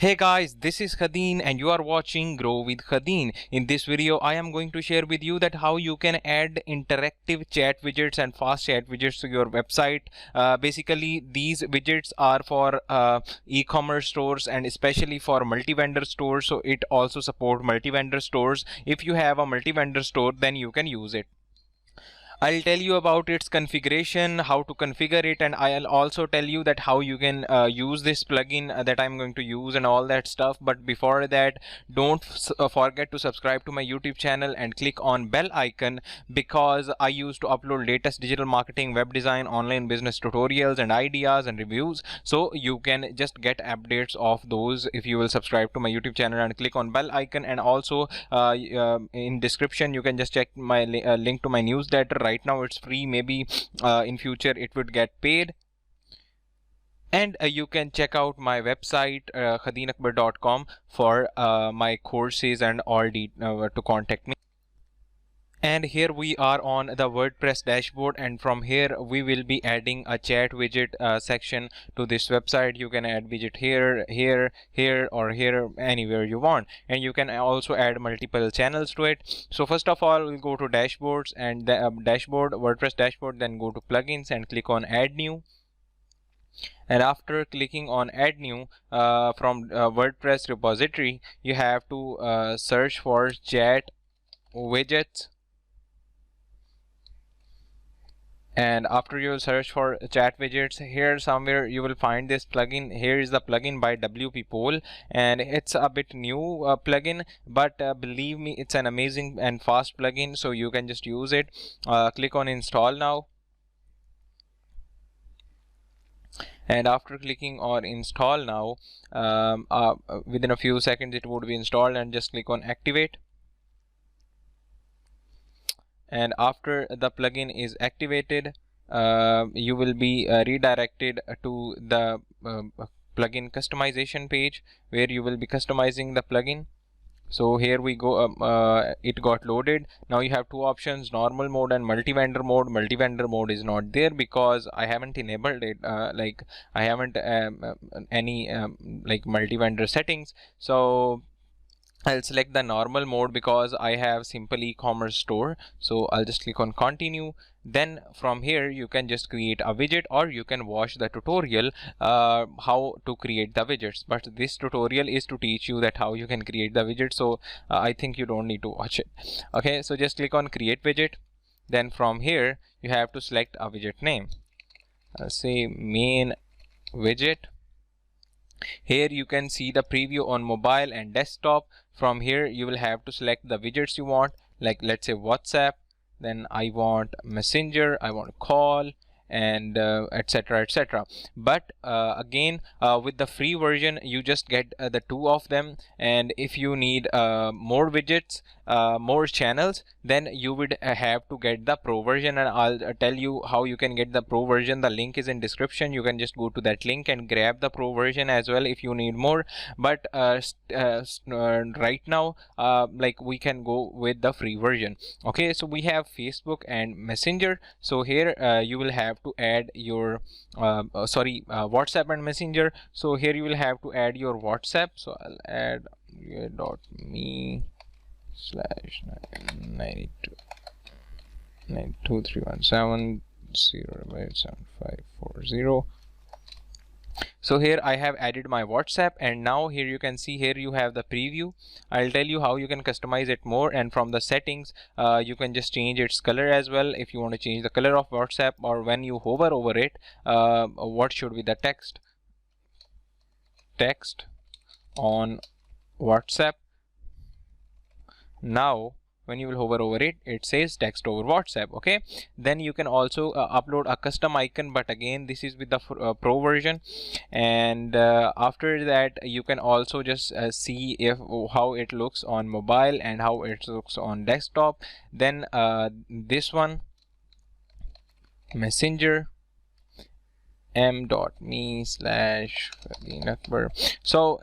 Hey guys, this is Khadeen and you are watching Grow with Khadeen. In this video, I am going to share with you that how you can add interactive chat widgets and fast chat widgets to your website. Basically, these widgets are for e-commerce stores and especially for multi-vendor stores. So it also support multi-vendor stores. If you have a multi-vendor store, then you can use it. I'll tell you about its configuration, how to configure it, and I'll also tell you that how you can use this plugin that I'm going to use and all that stuff. But before that, don't forget to subscribe to my YouTube channel and click on bell icon, because I used to upload latest digital marketing, web design, online business tutorials and ideas and reviews. So you can just get updates of those if you will subscribe to my YouTube channel and click on bell icon. And also in description you can just check my link to my newsletter. Right now it's free, maybe in future it would get paid. And you can check out my website khadeenakbar.com for my courses and all to contact me. And here we are on the WordPress dashboard, and from here we will be adding a chat widget section to this website. You can add widget here, here, here, or here, anywhere you want, and you can also add multiple channels to it. So first of all, we'll go to dashboards and the dashboard, WordPress dashboard, then go to plugins and click on add new. And after clicking on add new from WordPress repository, you have to search for chat widgets. And after you search for chat widgets, here somewhere you will find this plugin. Here is the plugin by WP Poll, and it's a bit new plugin, but believe me, it's an amazing and fast plugin, so you can just use it. Click on install now, and after clicking on install now, within a few seconds it would be installed, and just click on activate. And after the plugin is activated, you will be redirected to the plugin customization page, where you will be customizing the plugin. So here we go, it got loaded. Now you have two options, normal mode and multi-vendor mode. Multi-vendor mode is not there because I haven't enabled it, like I haven't any like multi-vendor settings. So I'll select the normal mode because I have simple e-commerce store. So I'll just click on continue. Then from here you can just create a widget, or you can watch the tutorial how to create the widgets. But this tutorial is to teach you that how you can create the widget. So I think you don't need to watch it. Okay, so just click on create widget. Then from here you have to select a widget name. Say main widget. Here you can see the preview on mobile and desktop. From here you will have to select the widgets you want, like let's say WhatsApp, then I want Messenger, I want call, and etc etc. But again, with the free version you just get the two of them, and if you need more widgets, more channels, then you would have to get the pro version, and I'll tell you how you can get the pro version. The link is in description. You can just go to that link and grab the pro version as well if you need more. But right now like we can go with the free version. Okay, so we have Facebook and Messenger. So here you will have to add your WhatsApp and Messenger. So here you will have to add your WhatsApp. So I'll add .me/92 92317 So here I have added my WhatsApp, and now here you can see, here you have the preview. I'll tell you how you can customize it more, and from the settings you can just change its color as well. If you want to change the color of WhatsApp, or when you hover over it, what should be the text on WhatsApp. Now when you will hover over it, it says text over WhatsApp. Okay, then you can also upload a custom icon, but again this is with the pro version. And after that you can also just see how it looks on mobile and how it looks on desktop. Then this one, Messenger, m.me/Akbar. So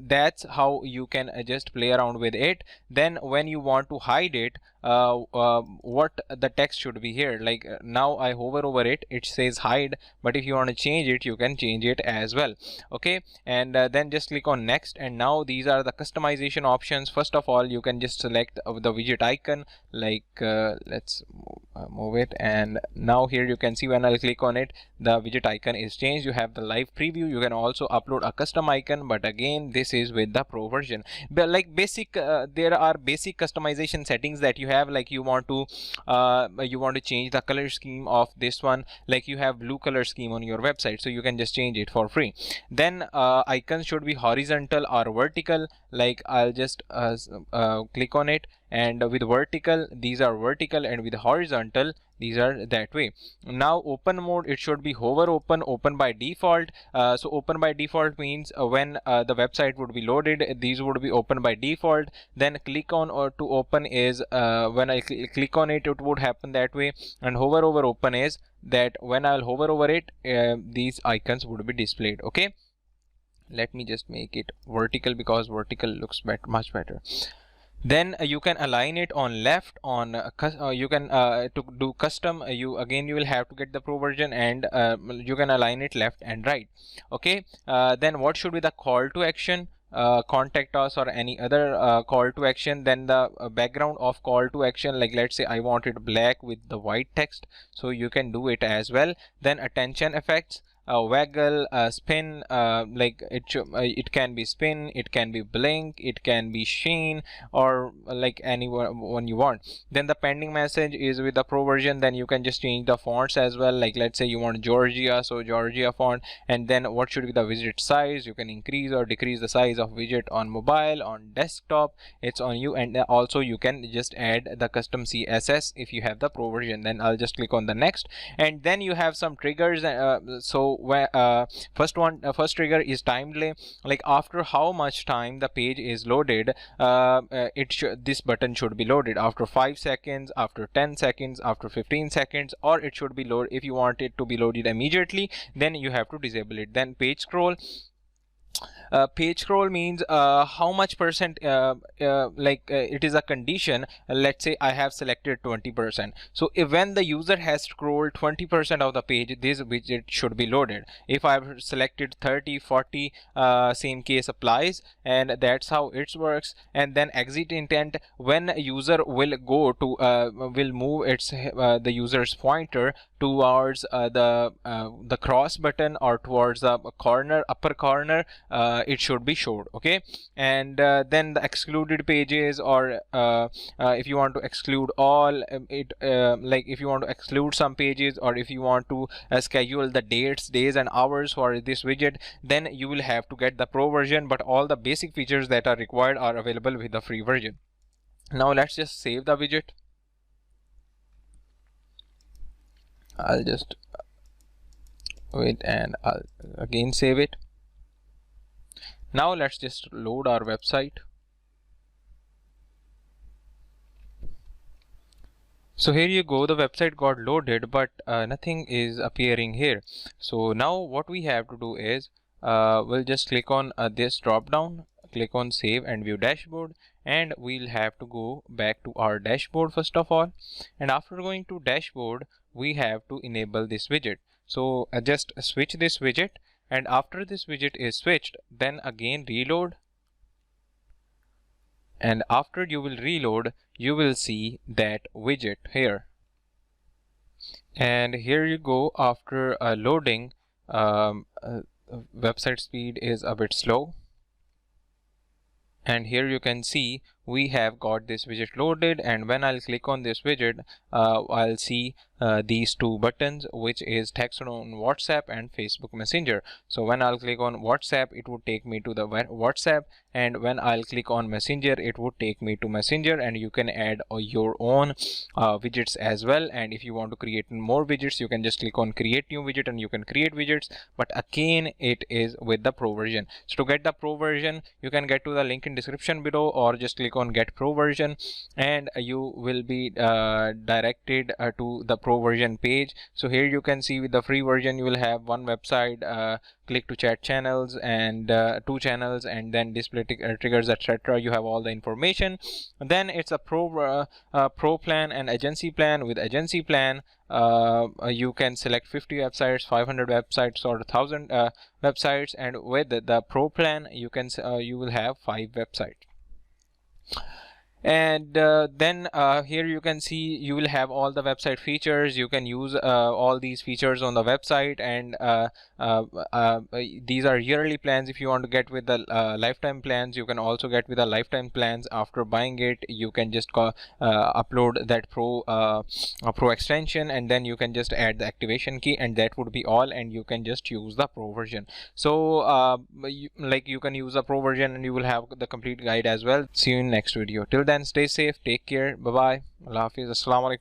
that's how you can just play around with it. Then when you want to hide it, what the text should be here, like now I hover over it, it says hide, but if you want to change it, you can change it as well. Okay, and then just click on next, and now these are the customization options. First of all, you can just select the widget icon, like let's move it, and now here you can see when I'll click on it, the widget icon is changed. You have the live preview. You can also upload a custom icon, but again this is with the pro version. But like basic there are basic customization settings that you have, like you want to change the color scheme of this one, like you have blue color scheme on your website, so you can just change it for free. Then icons should be horizontal or vertical, like I'll just click on it, and with vertical these are vertical, and with horizontal these are that way. Now open mode, it should be hover open by default. So open by default means when the website would be loaded, these would be open by default. Then click on or to open is when I click on it, it would happen that way. And hover over open is that when I'll hover over it, these icons would be displayed. Okay, let me just make it vertical because vertical looks much better. Then you can align it on left on you can to do custom, you will have to get the pro version, and you can align it left and right. Okay, then what should be the call to action? Contact us or any other call to action. Then the background of call to action, like let's say I want it black with the white text, so you can do it as well. Then attention effects, waggle, spin, like it can be spin, it can be blink, it can be sheen, or like any one you want. Then the pending message is with the pro version. Then you can just change the fonts as well, like let's say you want Georgia, so Georgia font. And then what should be the widget size? You can increase or decrease the size of widget on mobile, on desktop, it's on you. And also you can just add the custom CSS if you have the pro version. Then I'll just click on the next, and then you have some triggers. So where first trigger is time delay, like after how much time the page is loaded, this button should be loaded after 5 seconds, after 10 seconds, after 15 seconds, or it should be loaded. If you want it to be loaded immediately, then you have to disable it. Then page scroll. Page scroll means how much percent, it is a condition. Let's say I have selected 20%, so if when the user has scrolled 20% of the page, this widget should be loaded. If I've selected 30, 40, same case applies, and that's how it works. And then exit intent, when user will go to will move its the user's pointer towards the cross button or towards the corner, upper corner, it should be showed. Okay, and then the excluded pages, or if you want to exclude all like if you want to exclude some pages, or if you want to schedule the days and hours for this widget, then you will have to get the pro version. But all the basic features that are required are available with the free version. Now let's just save the widget. I'll just wait, and I'll again save it. Now let's just load our website. So here you go, the website got loaded, but nothing is appearing here. So now what we have to do is we'll just click on this drop down, click on save and view dashboard, and we'll have to go back to our dashboard first of all. And after going to dashboard, we have to enable this widget. So just switch this widget, and after this widget is switched, then again reload, and after you will reload, you will see that widget here. And here you go, after loading, website speed is a bit slow, and here you can see we have got this widget loaded. And when I'll click on this widget, I'll see these two buttons, which is text on WhatsApp and Facebook Messenger. So when I'll click on WhatsApp, it would take me to the WhatsApp, and when I'll click on Messenger, it would take me to Messenger. And you can add your own widgets as well. And if you want to create more widgets, you can just click on create new widget and you can create widgets. But again, it is with the pro version. So to get the pro version, you can get to the link in description below, or just click click on get pro version, and you will be directed to the pro version page. So here you can see with the free version you will have one website, click to chat channels, and two channels, and then display triggers, etc. You have all the information. Then it's a pro plan and agency plan. With agency plan, you can select 50 websites, 500 websites, or 1000 websites, and with the pro plan you can you will have 5 websites. And then here you can see you will have all the website features. You can use all these features on the website, and these are yearly plans. If you want to get with the lifetime plans, you can also get with the lifetime plans. After buying it, you can just upload that pro extension, and then you can just add the activation key, and that would be all, and you can just use the pro version. So you can use the pro version and you will have the complete guide as well. See you in next video. Till then, stay safe, take care, bye bye, Allah Hafiz, Assalamu alaikum.